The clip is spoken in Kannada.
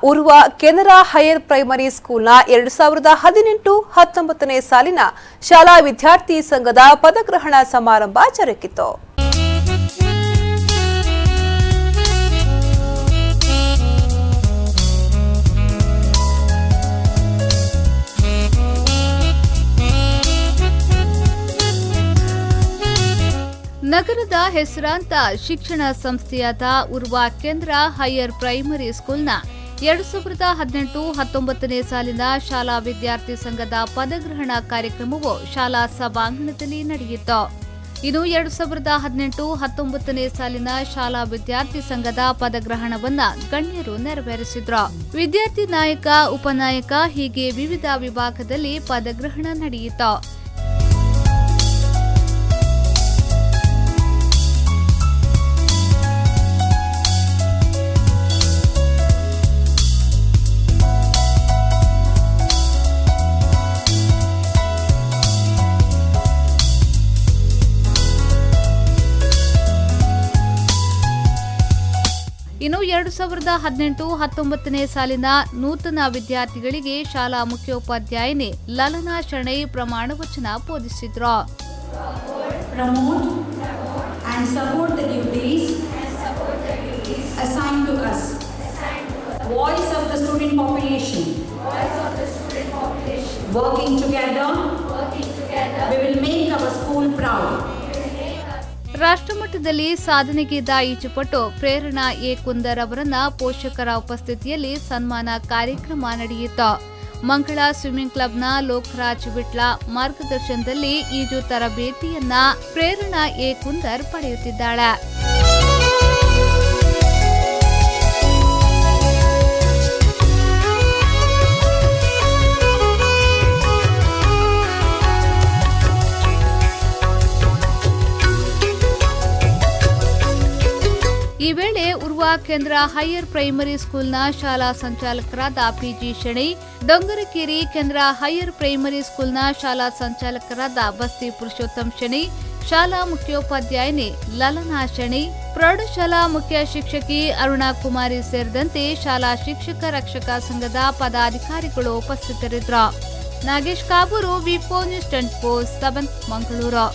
ಉರ್ವ ಕೆನರಾ ಹೈಯರ್ ಪ್ರೈಮರಿ ಸ್ಕೂಲ್ನ 2018-19ನೇ ಸಾಲಿನ ಶಾಲಾ ವಿದ್ಯಾರ್ಥಿ ಸಂಘದ ಪದಗ್ರಹಣ ಸಮಾರಂಭ ಜರುಗಿತು. ನಗರದ ಹೆಸರಾಂತ ಶಿಕ್ಷಣ ಸಂಸ್ಥೆಯಾದ ಉರ್ವ ಕೆನರಾ ಹೈಯರ್ ಪ್ರೈಮರಿ ಸ್ಕೂಲ್ನ 2018-19ನೇ ಸಾಲಿನ ಶಾಲಾ ವಿದ್ಯಾರ್ಥಿ ಸಂಘದ ಪದಗ್ರಹಣ ಕಾರ್ಯಕ್ರಮವು ಶಾಲಾ ಸಭಾಂಗಣದಲ್ಲಿ ನಡೆಯಿತು. ಇನ್ನು 2018-19ನೇ ಸಾಲಿನ ಶಾಲಾ ವಿದ್ಯಾರ್ಥಿ ಸಂಘದ ಪದಗ್ರಹಣವನ್ನ ಗಣ್ಯರು ನೆರವೇರಿಸಿದ್ರು. ವಿದ್ಯಾರ್ಥಿ ನಾಯಕ, ಉಪನಾಯಕ ಹೀಗೆ ವಿವಿಧ ವಿಭಾಗದಲ್ಲಿ ಪದಗ್ರಹಣ ನಡೆಯಿತು. ಇನ್ನು 2018-19ನೇ ಸಾಲಿನ ನೂತನ ವಿದ್ಯಾರ್ಥಿಗಳಿಗೆ ಶಾಲಾ ಮುಖ್ಯೋಪಾಧ್ಯಾಯಿನಿ ಲಲನಾ ಶೆಣೈ ಪ್ರಮಾಣ ವಚನ ಬೋಧಿಸಿದ್ರು. Promote and support the duties assigned to us. Voice of the student population. Working together, we will make our school proud. ರಾಷ್ಟ್ರಮಟ್ಟದಲ್ಲಿ ಸಾಧನೆಗೈದ ಈಜುಪಟು ಪ್ರೇರಣಾ ಎ ಕುಂದರ್ ಅವರನ್ನ ಪೋಷಕರ ಉಪಸ್ಥಿತಿಯಲ್ಲಿ ಸನ್ಮಾನ ಕಾರ್ಯಕ್ರಮ ನಡೆಯಿತು. ಮಂಗಳ ಸ್ವಿಮ್ಮಿಂಗ್ ಕ್ಲಬ್ನ ಲೋಕರಾಜ್ ವಿಟ್ಲ ಮಾರ್ಗದರ್ಶನದಲ್ಲಿ ಈಜು ತರಬೇತಿಯನ್ನ ಪ್ರೇರಣಾ ಎ ಕುಂದರ್ ಪಡೆಯುತ್ತಿದ್ದಾಳೆ. ಈ ವೇಳೆ ಉರ್ವ ಕೆನರಾ ಹೈಯರ್ ಪ್ರೈಮರಿ ಸ್ಕೂಲ್ನ ಶಾಲಾ ಸಂಚಾಲಕರಾದ PG Shenoy, Dongarakeri Canara higher primary ಸ್ಕೂಲ್ನ ಶಾಲಾ ಸಂಚಾಲಕರಾದ ಬಸ್ತಿ ಪುರುಷೋತ್ತಮ್ ಶೆಣೈ, ಶಾಲಾ ಮುಖ್ಯೋಪಾಧ್ಯಾಯಿನಿ ಲಲನಾ ಶೆಣೈ, ಪ್ರೌಢಶಾಲಾ ಮುಖ್ಯ ಶಿಕ್ಷಕಿ ಅರುಣಾ ಕುಮಾರಿ ಸೇರಿದಂತೆ ಶಾಲಾ ಶಿಕ್ಷಕ ರಕ್ಷಕ ಸಂಘದ ಪದಾಧಿಕಾರಿಗಳು ಉಪಸ್ಥಿತರಿದ್ದರು. ನಾಗೇಶ್ ಕಾಬೂರು, ವಿ4 ನ್ಯೂಸ್ 24/7 ಮಂಗಳೂರು.